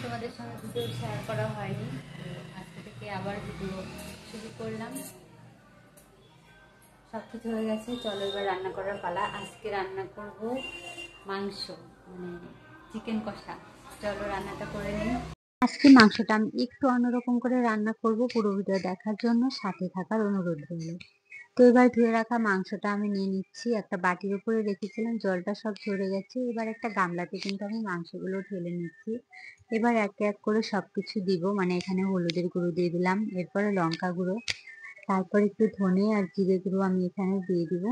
তোমাদের সঙ্গে video share করা হয়নি, তো আজকে থেকে আবার ভিডিও শুরু করলাম। সব কিছু হয়ে গেছে, চলো এবার রান্না করার পালা। আজকে রান্না করব মাংস, মানে চিকেন কষা। চলো রান্নাটা করে নিই। আজকে মাংসটা আমি একটু অন্যরকম করে রান্না করব, পুরো ভিডিও দেখার জন্য সাথে থাকার অনুরোধ রইল। তো এবার ধুয়ে রাখা মাংসটা আমি নিয়ে নিচ্ছি, একটা বাটির উপরে রেখেছিলাম, জলটা সব ঝরে গেছে। এবার একটা গামলাতে কিন্তু আমি মাংসগুলো ঢেলে নিচ্ছি। এবার এক এক করে সবকিছু দিব, মানে এখানে হলুদের গুঁড়ো দিয়ে দিলাম, এরপরে লঙ্কা গুঁড়ো, তারপর একটু ধনে আর জিরে গুঁড়ো আমি এখানে দিয়ে দিব।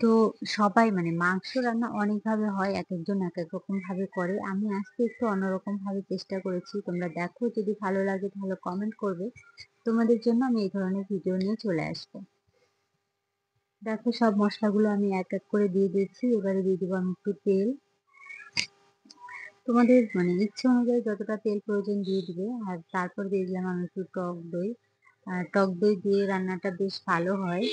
তো সবাই মানে মাংস রান্না অনেকভাবে হয়, এক একজন এক এক রকম ভাবে করে। আমি আজকে একটু অন্যরকম ভাবে চেষ্টা করেছি, তোমরা দেখো, যদি ভালো লাগে তাহলে কমেন্ট করবে। তোমাদের জন্য আমি এই ধরনের ভিডিও নিয়ে চলে আসবো। দেখো সব মশলাগুলো আমি এক এক করে দিয়ে দিয়েছি। এবারে দিয়ে দিব আমি একটু তেল, তোমাদের মানে ইচ্ছে অনুযায়ী যতটা তেল প্রয়োজন দিয়ে দিবে। আর তারপর দিয়ে দিলাম আমি একটু টক দই। আর টক দই দিয়ে রান্নাটা বেশ ভালো হয়।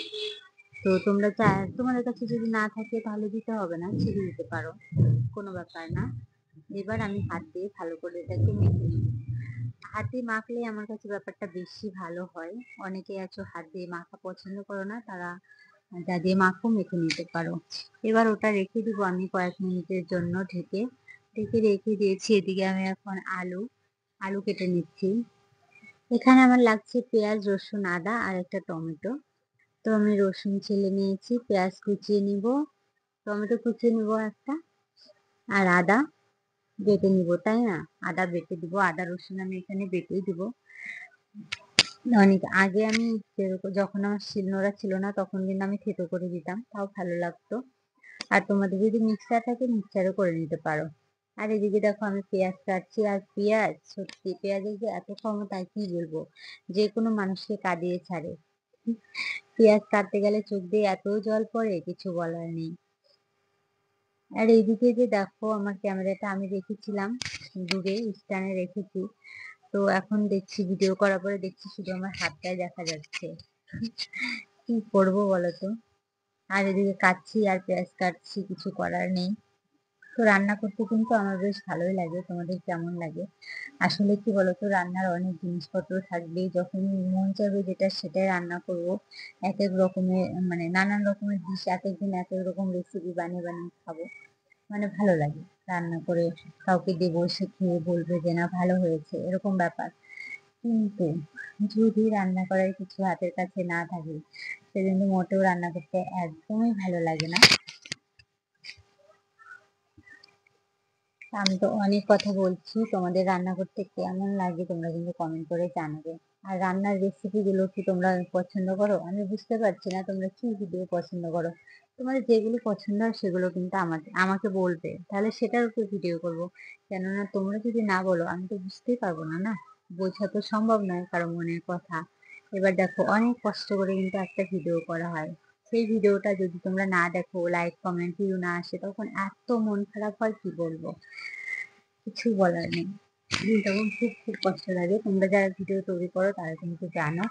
তো তোমরা তোমাদের কাছে যদি না থাকে তাহলে দিতে হবে না, ছেড়ে দিতে পারো, কোনো ব্যাপার না। এবার আমি হাত দিয়ে ভালো করে এটাকে মেখে নিব। হাত দিয়ে মাখলে আমার কাছে ব্যাপারটা বেশি ভালো হয়। অনেকে আছো হাত দিয়ে মাখা পছন্দ করো না, তারা যা দিয়ে মাখো মেখে নিতে পারো। এবার ওটা রেখে দিব আমি কয়েক মিনিটের জন্য ঢেকে। ঢেকে রেখে দিয়েছি। এদিকে আমি এখন আলু কেটে নিচ্ছি। এখানে আমার লাগছে পেঁয়াজ, রসুন, আদা আর একটা টমেটো। তো আমি রসুন ছিলে নিয়েছি, পেঁয়াজ কুচিয়ে নিব, টমেটো কুচিয়ে নিব একটা, আর আদা বেটে নিব, তাই না? আদা বেটে দিব, আদা রসুন আমি এখানে বেটেই দিব। অনেক আগে আমি যখন আমার শিলনোড়া ছিল না তখন কিন্তু আমি থেতো করে দিতাম, তাও ভালো লাগতো। আর তোমাদের যদি মিক্সার থাকে মিক্সারও করে নিতে পারো। আর এদিকে দেখো আমি পেঁয়াজ কাটছি। আর পেঁয়াজ, সত্যি পেঁয়াজের যে এত ক্ষমতা কি বলবো, যে কোনো মানুষকে কাঁদিয়ে ছাড়ে। পেঁয়াজ কাটতে গেলে চোখ দিয়ে এত জল পড়ে, কিছু বলার নেই। আর এইদিকে যে দেখো আমার ক্যামেরাটা আমি রেখেছিলাম দূরে স্ট্যান্ডে রেখেছি, তো এখন দেখছি ভিডিও করার পরে দেখছি শুধু আমার হাতটাই দেখা যাচ্ছে। কি করবো বলো তো। আর এদিকে কাটছি আর পেঁয়াজ কাটছি, কিছু করার নেই। তো রান্না করতে কিন্তু আমার বেশ ভালোই লাগে। তোমাদের কেমন লাগে? আসলে কি বলতো, রান্নার অনেক জিনিসপত্র থাকবে, যখন মন চাইবে যেটা সেটাই রান্না করব। এক এক রকমের মানে নানান রকমের ডিশ, এক একদিন এক এক রকম রেসিপি বানিয়ে বানিয়ে খাবো, মানে ভালো লাগে রান্না করে। কাউকে দেবো, সে খেয়ে বলবে যে না ভালো হয়েছে, এরকম ব্যাপার। কিন্তু যদি রান্না করার কিছু হাতের কাছে না থাকে সেদিন তো মোটেও রান্না করতে একদমই ভালো লাগে না। আমি তো অনেক কথা বলছি, তোমাদের রান্না করতে কেমন লাগে তোমরা কিন্তু কমেন্ট করে জানাবে। আর রান্নার রেসিপি গুলো কি তোমরা পছন্দ করো? আমি বুঝতে পারছি না তোমরা কি ভিডিও পছন্দ করো। তোমাদের যেগুলো পছন্দ হয় সেগুলো কিন্তু আমাকে বলবে, তাহলে সেটার উপর ভিডিও করব। কেননা তোমরা যদি না বলো আমি তো বুঝতেই পারবো না, না বোঝা তো সম্ভব নয় কারো মনের কথা। এবার দেখো অনেক কষ্ট করে কিন্তু একটা ভিডিও করা হয়, সেই ভিডিওটা যদি তোমরা না দেখো, লাইক কমেন্ট ভিউ না আসে, তখন এত মন খারাপ হয় কি বলবো, কিছু বলার নেই। তখন খুব খুব কষ্ট লাগে। তোমরা যারা ভিডিও তৈরি করো তারা কিন্তু জানো।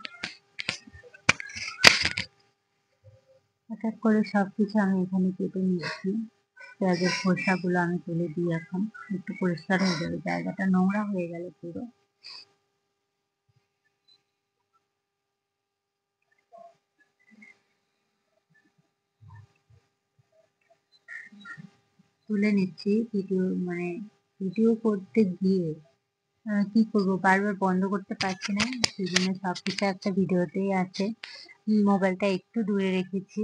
এক এক করে সবকিছু আমি এখানে কেটে নিচ্ছি। পেঁয়াজের খোসাগুলো আমি তুলে দিই, এখন একটু পরিষ্কার হয়ে যাবে, জায়গাটা নোংরা হয়ে গেল পুরো। তুলে নিচ্ছি ভিডিও, মানে ভিডিও করতে গিয়ে কি করবো, বারবার বন্ধ করতে পারছি না, সেই জন্য সবকিছু একটা ভিডিওতেই আছে। মোবাইলটা একটু দূরে রেখেছি।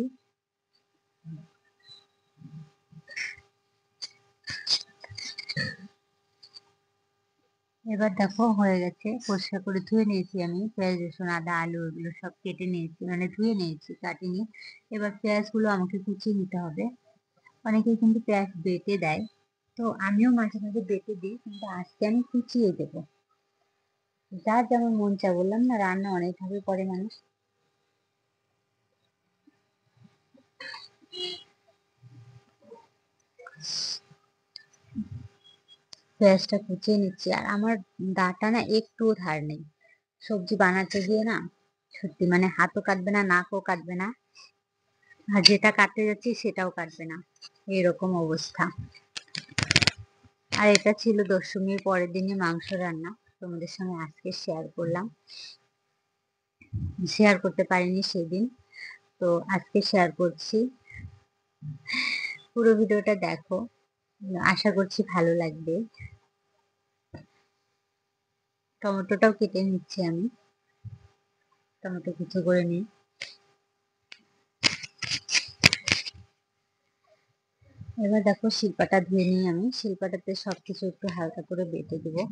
এবার দেখো হয়ে গেছে, পরিষ্কার করে ধুয়ে নিয়েছি আমি। পেঁয়াজ, রসুন, আদা, আলু এগুলো সব কেটে নিয়েছি, মানে ধুয়ে নিয়েছি, কাটিনি। এবার পেঁয়াজগুলো আমাকে কুচিয়ে নিতে হবে। অনেকে কিন্তু পেঁয়াজ বেটে দেয়, তো আমিও মাঝে মাঝে বেটে দিই, কিন্তু আজকে আমি কুচিয়ে দেবো। যার যেমন মন চায়, বললাম না রান্না অনেকভাবে করে মানুষ। পেঁয়াজটা কুচিয়ে নিচ্ছি। আর আমার দাটা না একটুও ধার নেই, সবজি বানাতে গিয়ে না সত্যি মানে হাতও কাটবে না, নাকও কাটবে না, আর যেটা কাটতে যাচ্ছি সেটাও কাটবে না, এরকম অবস্থা। আর এটা ছিল দশমীর পরের দিনে মাংস রান্না, তোমাদের সঙ্গে আজকে শেয়ার করলাম। শেয়ার করতে পারিনি সেদিন, তো আজকে শেয়ার করছি। পুরো ভিডিওটা দেখো, আশা করছি ভালো লাগবে। টমেটোটাও কেটে নিচ্ছি আমি, টমেটো কুচি করে নিই। এবার দেখো শিলপাটা ধুয়ে নিই আমি, শিলপাটাতে সবকিছু একটু হালকা করে বেটে দেবো।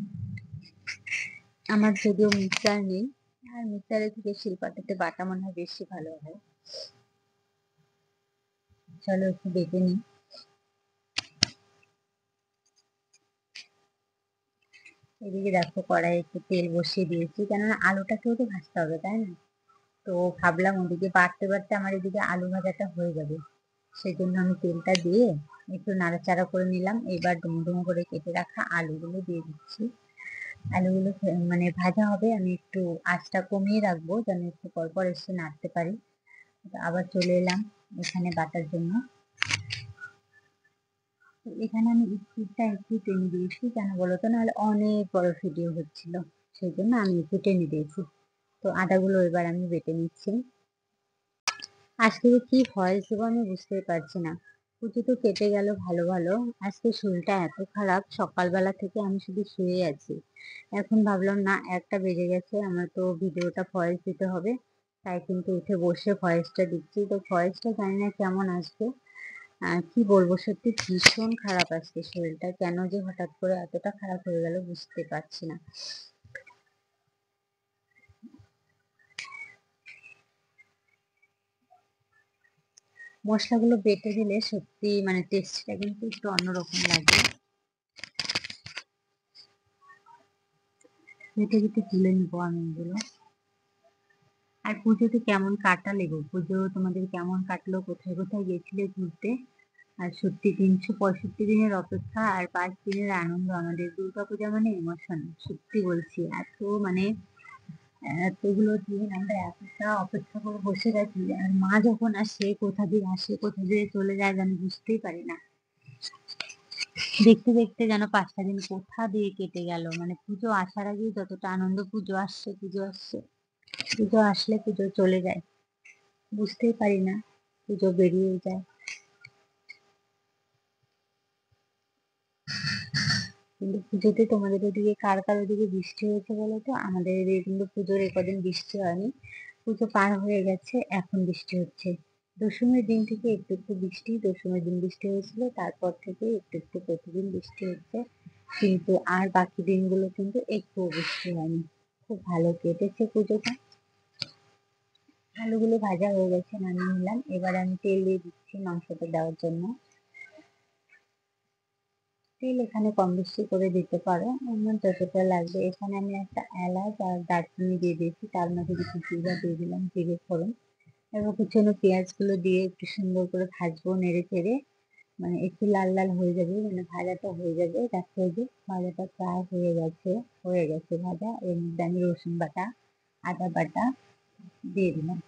আমার যদিও মিক্সার নেই, আর মিক্সারের থেকে শিলপাটাতে বাটা মনে হয় বেশি ভালো হয়। চলো একটু বেটে নিই। এদিকে দেখো কড়াই একটু তেল বসিয়ে দিয়েছি, কেননা আলুটাকেও তো ভাজতে হবে, তাই না? তো ভাবলাম ওদিকে বাড়তে বাড়তে আমার এদিকে আলু ভাজাটা হয়ে যাবে, সেই জন্য আমি তেলটা দিয়ে একটু নাড়াচাড়া করে নিলাম। এবার ডুমো করে কেটে রাখা আলুগুলো দিয়ে দিচ্ছি। আলুগুলো মানে ভাজা হবে, আমি একটু আঁচটা কমিয়ে রাখবো যেন একটু পরপর এসে নাড়তে পারি। আবার চলে এলাম এখানে বাটার জন্য। এখানে আমি স্পিডটা একটু টেনে দিয়েছি, কেন বলতো, নাহলে অনেক বড় ভিডিও হচ্ছিল, সেই জন্য আমি একটু টেনে দিয়েছি। তো আদাগুলো এবার আমি বেটে নিচ্ছি। আজকে যে কি ভয়েস দেবো আমি বুঝতেই পারছি না। পুজো তো কেটে গেল ভালো ভালো, আজকে শরীরটা এত খারাপ, সকালবেলা থেকে আমি শুধু শুয়ে আছি। এখন ভাবলাম না, 1টা বেজে গেছে, আমার তো ভিডিওটা ভয়েস দিতে হবে, তাই কিন্তু উঠে বসে ভয়েসটা দিচ্ছি। তো ভয়েসটা জানি না কেমন আসবে। কি বলবো, সত্যি ভীষণ খারাপ আজকে শরীরটা, কেন যে হঠাৎ করে এতটা খারাপ হয়ে গেল বুঝতে পারছি না। মশলাগুলো বেটে দিলে সত্যি মানে টেস্টটা কিন্তু একটু অন্যরকম লাগে। বেটে বেটে তুলে নিবো আমি এগুলো। আর পুজোতে কেমন কাটালে গো, পুজো তোমাদের কেমন কাটলো, কোথায় কোথায় গেছিলে ঘুরতে? আর সত্যি 365 দিনের অপেক্ষা আর 5 দিনের আনন্দ, আমাদের দুর্গাপূজা মানে ইমোশন, সত্যি বলছি। এত মানে এতগুলো দিন আমরা এতটা অপেক্ষা করে বসে গেছি, আর মা যখন আসে, কোথা দিয়ে আসে কোথা দিয়ে চলে যায় যেন বুঝতেই পারি না। দেখতে দেখতে যেন 5টা দিন কোথা দিয়ে কেটে গেল, মানে পুজো আসার আগেই যতটা আনন্দ, পুজো আসছে পুজো আসছে, পুজো আসলে পুজো চলে যায়, বুঝতেই পারি না, পুজো বেরিয়ে যায়। কিন্তু পুজোতে তোমাদের ওদিকে কার কার ওদিকে বৃষ্টি হয়েছে বলো তো? আমাদের এদিকে কিন্তু পুজোর কদিন বৃষ্টি হয়নি, পুজো পার হয়ে গেছে, এখন বৃষ্টি হচ্ছে। দশমীর দিন থেকে একটু একটু বৃষ্টি, দশমীর দিন বৃষ্টি হয়েছিল, তারপর থেকে একটু একটু প্রতিদিন বৃষ্টি হচ্ছে, কিন্তু আর বাকি দিনগুলো কিন্তু একটুও বৃষ্টি হয়নি। খুব ভালো কেটেছে পুজোটা। আলুগুলো ভাজা হয়ে গেছে, নামিয়ে নিলাম। এবার আমি তেল দিয়ে দিচ্ছি মাংসটা দেওয়ার জন্য। তেল এখানে কম বেশি করে দিতে পারো, আমার যতটা লাগবে। এখানে আমি একটা এলাচ আর দারচিনি দিয়ে দিয়েছি, তার মধ্যে কিছু জিরা দিয়ে দিলাম, জিরে ফোড়ন। এবার কুচনো পেঁয়াজগুলো দিয়ে একটু সুন্দর করে ভাজবো নেড়ে চেড়ে, মানে একটু লাল লাল হয়ে যাবে, মানে ভাজাটা হয়ে যাবে। দেখো এই যে ভাজাটা প্রায় হয়ে গেছে ভাজা। এর মধ্যে আমি রসুন বাটা, আদা বাটা দিয়ে দিলাম।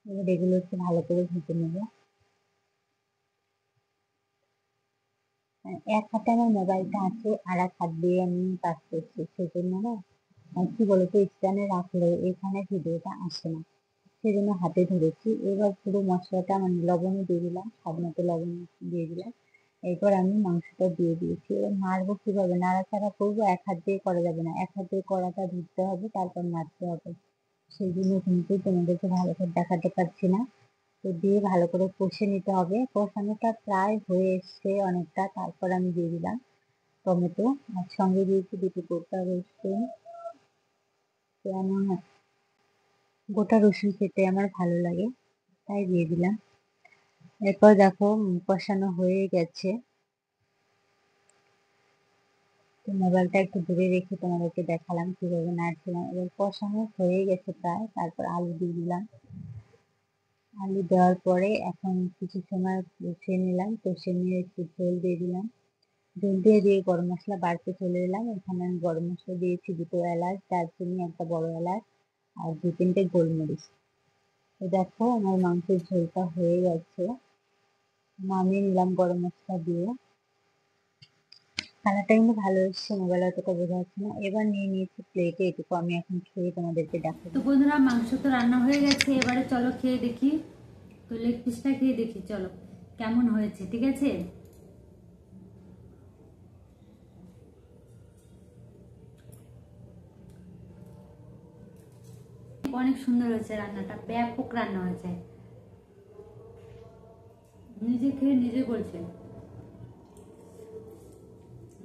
এবার এগুলো একটু ভালো করে ভেজে নেবো। এক হাতে আমার মোবাইলটা আছে, আর এক হাত দিয়ে আমি কাজ করছি, সেজন্য না কি বলতো, স্ট্যান্ডে রাখলে এখানে ভিডিওটা আসে না, সেজন্য হাতে ধরেছি। এবার পুরো মশলাটা মানে লবণও দিয়ে দিলাম, স্বাদ মতো লবণ দিয়ে দিলাম। এরপর আমি মাংসটা দিয়ে দিয়েছি। এবার নাড়বো কিভাবে, নাড়াচাড়া করবো, এক হাত দিয়ে করা যাবে না, এক হাত দিয়ে কড়াটা ধরতে হবে, তারপর নাড়তে হবে। সেই জন্য কিন্তু তোমাদেরকে ভালো করে দেখাতে পারছি না। তো দিয়ে ভালো করে কষে নিতে হবে। কষানোটা প্রায় হয়ে এসছে অনেকটা, তারপর আমি দিয়ে দিলাম টমেটো, আর সঙ্গে দিয়েছি দুটো গোটা রসুন। কেন গোটা রসুন খেতে আমার ভালো লাগে, তাই দিয়ে দিলাম। এরপর দেখো কষানো হয়ে গেছে। তো মোবাইলটা একটু দূরে রেখে তোমাদেরকে দেখালাম কিভাবে নাড়ছিলাম। এবার কষানো হয়ে গেছে প্রায়, তারপর আলু দিয়ে দিলাম। আলু দেওয়ার পরে এখন কিছু সময় কষিয়ে নিলাম, কষিয়ে নিয়ে একটু ঝোল দিয়ে দিলাম। ঝোল দিয়ে গরম মশলা বাড়তে চলে এলাম। এখানে আমি গরম মশলা দিয়েছি দুটো এলাচ, দারচিনি একটা বড় এলাচ, আর 2-3টে গোলমরিচ। তো দেখো আমার মাংসের ঝোলটা হয়ে গেছে, নামিয়ে নিলাম গরম মশলা দিয়ে। কালারটা কিন্তু ভালো এসছে, মোবাইলে অতটা বোঝা যাচ্ছে না। এবার নিয়ে নিয়েছি প্লেটে, এটুকু আমি এখন খেয়ে তোমাদেরকে দেখাবো। তো বন্ধুরা, মাংস তো রান্না হয়ে গেছে, এবারে চলো খেয়ে দেখি। তো লেগ পিসটা খেয়ে দেখি চলো কেমন হয়েছে, ঠিক আছে? অনেক সুন্দর হয়েছে রান্নাটা, ব্যাপক রান্না হয়েছে। নিজে খেয়ে নিজে বলছে,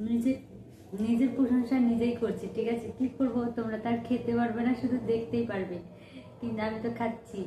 নিজে নিজের প্রশংসা নিজেই করছি, ঠিক আছে? কি করবো, তোমরা তার খেতে পারবে না, শুধু দেখতেই পারবে, কিন্তু আমি তো খাচ্ছি।